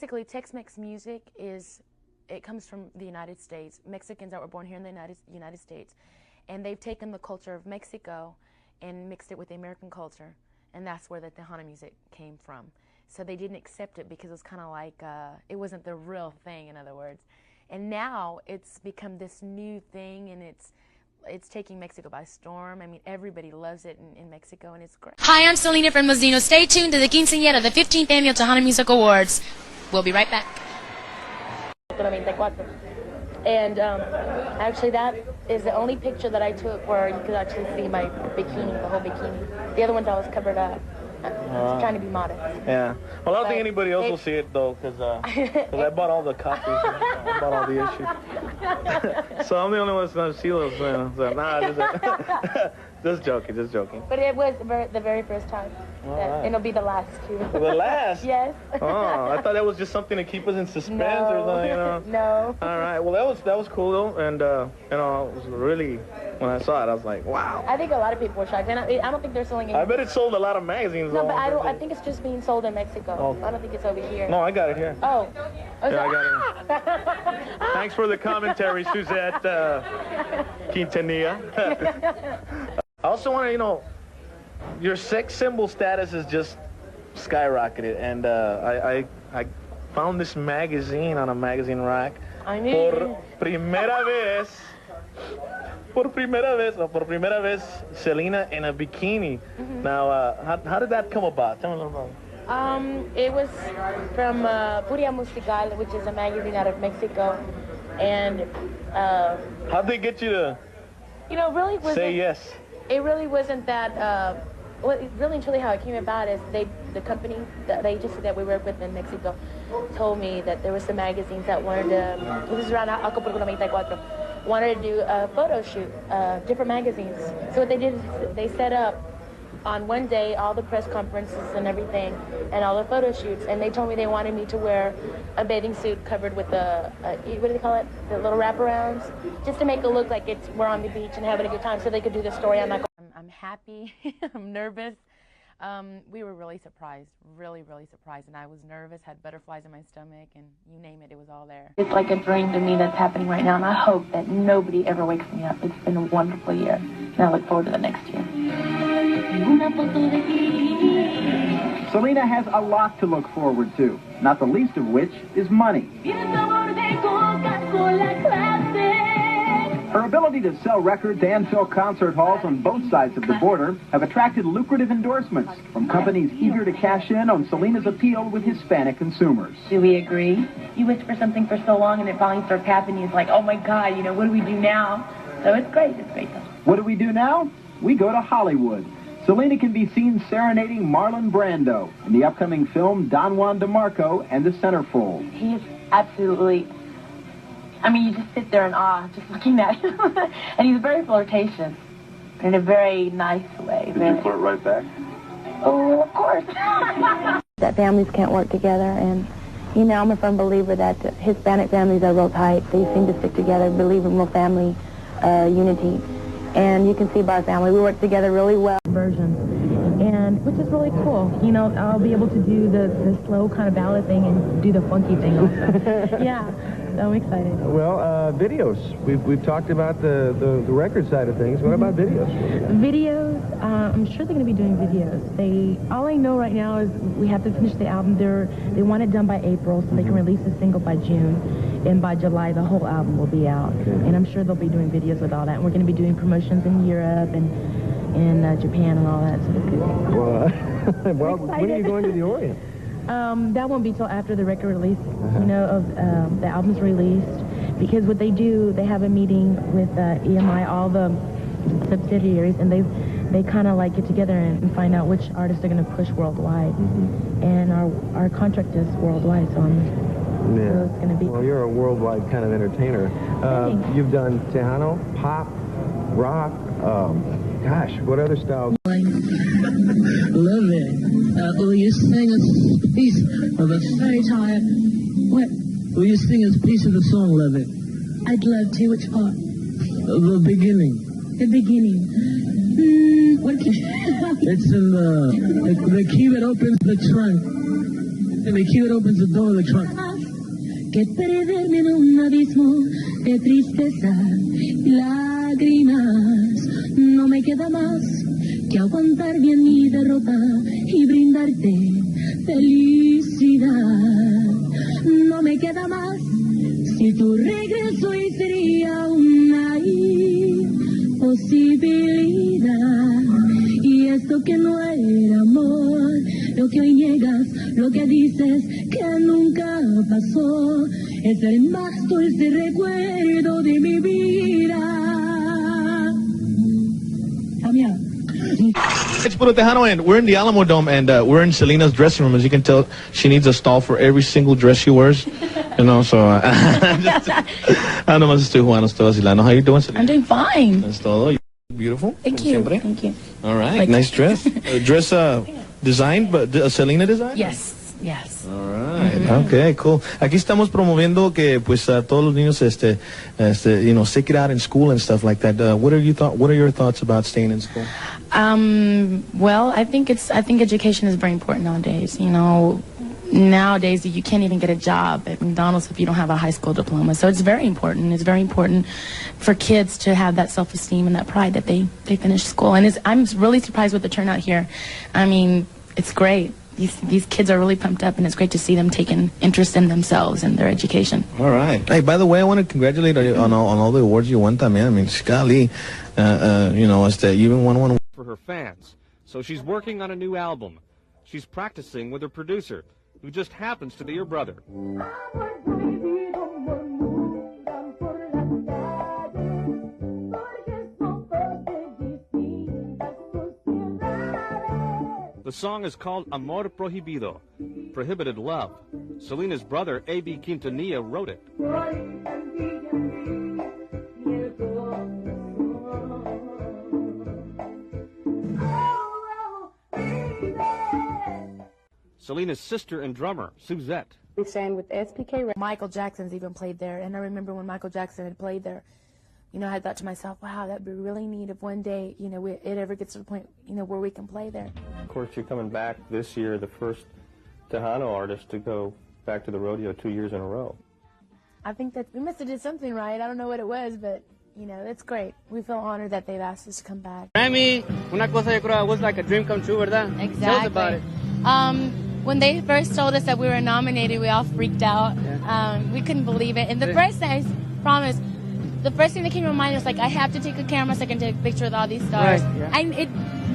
Basically, Tex-Mex music it comes from the United States. Mexicans that were born here in the United States, and they've taken the culture of Mexico and mixed it with the American culture, and that's where the Tejano music came from. So they didn't accept it because it was kind of like, it wasn't the real thing, in other words. And now it's become this new thing, and it's taking Mexico by storm. I mean, everybody loves it in Mexico, and it's great. Hi, I'm Selena from Rodeo. Stay tuned to the Quinceañera, the 15th Annual Tejano Music Awards. We'll be right back. And actually, that is the only picture that I took where you could actually see my bikini, the whole bikini. The other ones I was covered up. I was trying to be modest. Yeah. Well, I don't think anybody else will see it, though, because I bought all the copies. I bought all the issues. So I'm the only one that's going to see those. So, nah, just joking, just joking. But it was the very first time. Right. It'll be the last, too. The last? Yes. Oh, I thought that was just something to keep us in suspense or something, you know? No. All right. Well, that was cool, though. And, you know, it was really, when I saw it, I was like, wow. I think a lot of people were shocked. And I don't think they're selling it. I bet it sold a lot of magazines. No, but I think it's just being sold in Mexico. Oh. I don't think it's over here. No, I got it here. Oh. Yeah, I got it. Thanks for the commentary, Suzette Quintanilla. I also want to, you know, your sex symbol status is just skyrocketed, and I found this magazine on a magazine rack. Por primera vez, Selena in a bikini. Mm-hmm. Now, how did that come about? Tell me a little about it. It was from Puria Musical, which is a magazine out of Mexico, and how'd they get you to really say yes? It really wasn't that. Really and truly how it came about is the company, the agency that we work with in Mexico, told me that there were some magazines that wanted to, this is around Acapulco 94, wanted to do a photo shoot, different magazines. So what they did is they set up on one day all the press conferences and everything and all the photo shoots, and they told me they wanted me to wear a bathing suit covered with the, what do they call it, the little wraparounds, just to make it look like we're on the beach and having a good time so they could do the story on that. I'm happy, I'm nervous. We were really surprised, really surprised, and I was nervous, had butterflies in my stomach, and you name it, it was all there. It's like a dream to me that's happening right now, and I hope that nobody ever wakes me up. It's been a wonderful year, and I look forward to the next year. Selena has a lot to look forward to, not the least of which is money. Her ability to sell records and fill concert halls on both sides of the border have attracted lucrative endorsements from companies eager to cash in on Selena's appeal with Hispanic consumers. Do we agree? You wish for something for so long and it finally starts happening. It's like, oh my God, what do we do now? So it's great though. What do we do now? We go to Hollywood. Selena can be seen serenading Marlon Brando in the upcoming film Don Juan DeMarco and the Centerfold. He is absolutely, you just sit there in awe just looking at him. And he's very flirtatious in a very nice way. Did you flirt right back? Oh, of course. That families can't work together, and I'm a firm believer that Hispanic families are real tight. They seem to stick together, believe in real family unity. And you can see by our family, we work together really well. Versions, and which is really cool. I'll be able to do the slow kind of ballad thing and do the funky thing also. Yeah, so I'm excited. Well, videos. We've talked about the record side of things. What about videos? Videos, I'm sure they're going to be doing videos. All I know right now is we have to finish the album. They want it done by April so they can release the single by June. And by July, the whole album will be out. Okay. And I'm sure they'll be doing videos with all that. And we're going to be doing promotions in Europe and in Japan and all that. So it's good. Well, when are you going to the Orient? That won't be till after the record release, the album's released. Because what they do, they have a meeting with EMI, all the subsidiaries, and they kind of like get together and find out which artists they're going to push worldwide. Mm-hmm. And our contract is worldwide, so so it's going to be... Well, you're a worldwide kind of entertainer. You've done Tejano, pop, rock, gosh, what other styles? Love it. Will you sing a piece of a fairy tale? What? Will you sing a piece of the song, Love It? I'd love to. Which part? The beginning. The beginning. What key? It's in the key that opens the trunk. And the kid opens the door of the truck. Que perderme en un abismo de tristeza y lágrimas. No me queda más que aguantar bien mi derrota y brindarte felicidad. No me queda más si tu regreso y sería una imposibilidad. Y esto que no era amor, lo que hoy niegas, lo que dices que nunca pasó, es el más dulce recuerdo de mi vida. Cambia. It's Puro Tejano, and we're in the Alamo Dome, and we're in Selena's dressing room. As you can tell, she needs a stall for every single dress she wears. You know, so I know más estoy jugando, estoy vacilando. How you doing, Selena? I'm doing fine. That's todo. Beautiful. Thank you. Thank you. All right, nice dress. Dress designed, but Selena design? Yes. Yes. All right. Okay, cool. Aquí estamos promoviendo que pues todos los niños you know, stick it out in school and stuff like that. What are your thoughts about staying in school? Well, I think education is very important nowadays. You know, nowadays you can't even get a job at McDonald's if you don't have a high school diploma. So it's very important. It's very important for kids to have that self-esteem and that pride that they finish school. And I'm really surprised with the turnout here. I mean, it's great. These kids are really pumped up, and it's great to see them taking interest in themselves and their education. All right. Hey, by the way, I want to congratulate you on all the awards you won, man. I mean, golly, you know, you even won one for her fans. So she's working on a new album. She's practicing with her producer, who just happens to be her brother. The song is called Amor Prohibido, Prohibited Love. Selena's brother, A.B. Quintanilla, wrote it. Selena's sister and drummer, Suzette. We sang with SPK. Michael Jackson's even played there, and I remember when Michael Jackson had played there, you know, I thought to myself, wow, that'd be really neat if one day, you know, it ever gets to the point, you know, where we can play there. Of course, you're coming back this year, the first Tejano artist to go back to the rodeo 2 years in a row. I think that we must have did something right. I don't know what it was, but, you know, it's great. We feel honored that they've asked us to come back. Grammy, una cosa yo creo was like a dream come true, ¿verdad? Exactly. Tell us about it. When they first told us that we were nominated, we all freaked out. Yeah. We couldn't believe it. And the first thing, I promise, the first thing that came to my mind was like, I have to take a camera so I can take a picture with all these stars. Right, yeah.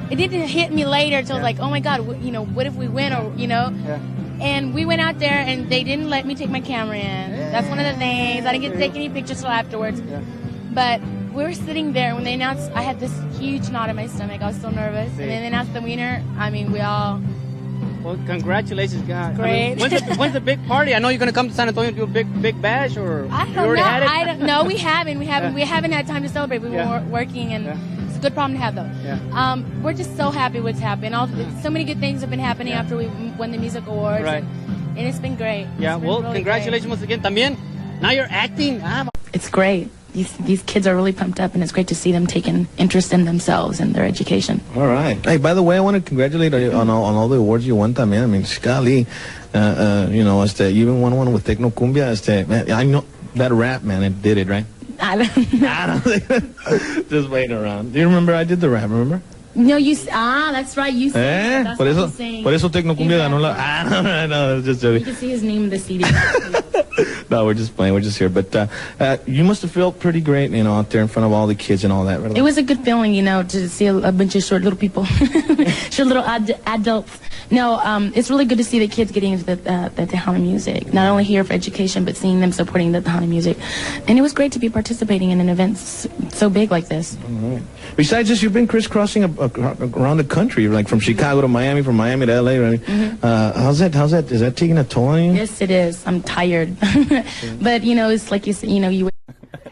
It didn't hit me later until like, oh my God, you know, what if we win, or, you know? Yeah. And we went out there and they didn't let me take my camera in. Yeah. That's one of the things. I didn't get to take any pictures till afterwards. Yeah. But we were sitting there when they announced, I had this huge knot in my stomach. I was so nervous. And then they announced the winner. I mean, we all... Well, congratulations, guys. Great. I mean, when's the big party? I know you're going to come to San Antonio and do a big bash, or I don't you already know. had it? I don't know. We haven't. We haven't had time to celebrate. We were working, and it's a good problem to have, though. Yeah. We're just so happy what's happened. So many good things have been happening after we won the music awards, right. and it's been great. Yeah. Well, really congratulations once again. También. Now you're acting. It's great. These kids are really pumped up, and it's great to see them taking interest in themselves and their education. All right. Hey, by the way, I want to congratulate you on all the awards you won, man. I mean, golly, you know, you even won one with Tecno Cumbia. Man, I know that rap, man, it did it, right? I don't know. Just waiting around. Do you remember I did the rap, remember? No, that's right, you said that's por eso, what he's saying. Por eso Tecno Cumbia ganó la... no, just joking. You can see his name in the CD. No, we're just playing. We're just here. But you must have felt pretty great, you know, out there in front of all the kids and all that. Right? It was a good feeling, you know, to see a bunch of short little people, short little adults. No, it's really good to see the kids getting into the Tejano music. Not only here for education, but seeing them supporting the Tejano music. And it was great to be participating in an event so big like this. All right. Besides this, you've been crisscrossing around the country, like from Chicago to Miami, from Miami to L.A. Right? How's that? Is that taking a toll on you? Yes, it is. I'm tired. But, you know, it's like you said, you know, you...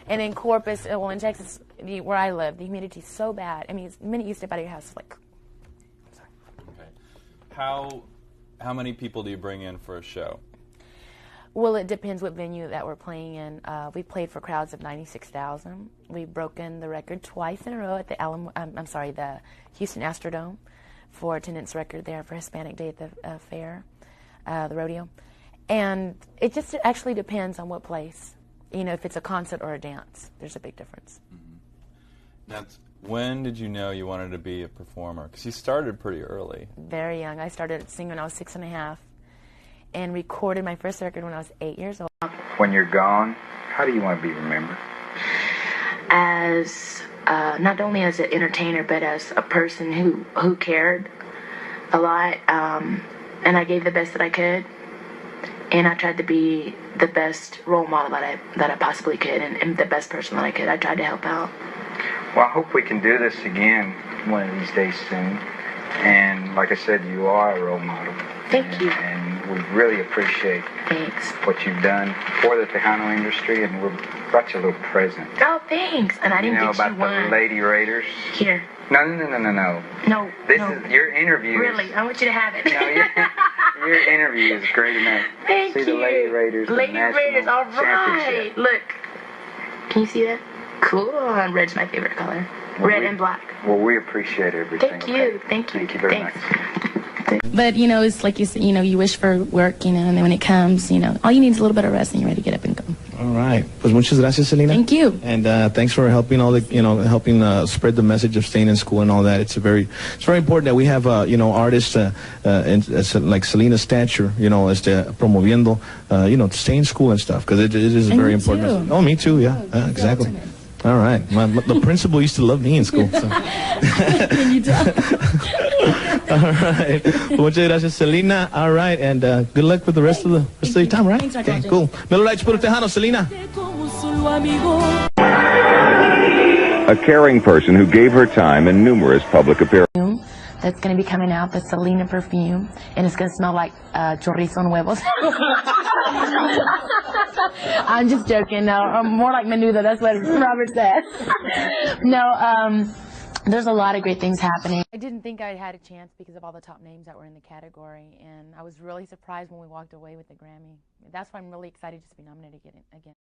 And in Corpus, well, in Texas, where I live, the humidity is so bad. I mean, the minute you step out of your house, it's like... Okay. How many people do you bring in for a show? Well, it depends what venue that we're playing in. We played for crowds of 96,000. We've broken the record twice in a row at the the Houston Astrodome for attendance record there for Hispanic Day at the fair. the Rodeo. And it just actually depends on what place. You know, if it's a concert or a dance, there's a big difference. When did you know you wanted to be a performer? Because you started pretty early. Very young. I started singing when I was 6.5 and recorded my first record when I was 8 years old. When you're gone, how do you want to be remembered? As not only as an entertainer, but as a person who cared a lot, and I gave the best that I could, and I tried to be the best role model that I possibly could, and the best person that I could. I tried to help out. Well, I hope we can do this again one of these days soon. And like I said, you are a role model. Thank you. And we really appreciate Thanks. what you've done for the Tejano industry, and we brought you a little present. Oh, thanks. And I didn't get about you one. the Lady Raiders. Here. No. No. This is your interview. Really, I want you to have it. No, your interview is great enough. Thank see you. The Lady Raiders. Lady the Raiders, all right. championship. Look. Can you see that? Cool. Red's my favorite color. Red and black. Well, we appreciate everything. Thank you. Thank you. Thank you very Thanks. much. But, you know, it's like you said, you know, you wish for work, you know, and then when it comes, you know, all you need is a little bit of rest and you're ready to get up and go. All right. Pues muchas gracias, Selena. Thank you. And thanks for helping helping spread the message of staying in school and all that. It's very important that we have, artists like Selena's stature, promoviendo, to stay in school and stuff, because it is And very me important. too. Oh, me too. Yeah, exactly. All right. The principal used to love me in school. So. You don't. All right. Muchas gracias, Selena. All right, and good luck with the rest of your time, right? Thanks, okay, cool. Melo Lights, puro Tejano, Selena. A caring person who gave her time in numerous public appearances. That's going to be coming out, the Selena perfume, and it's going to smell like chorizo and huevos. I'm just joking. No, more like menudo. That's what Robert said. No, there's a lot of great things happening. I didn't think I had a chance because of all the top names that were in the category, and I was really surprised when we walked away with the Grammy. That's why I'm really excited just to be nominated again.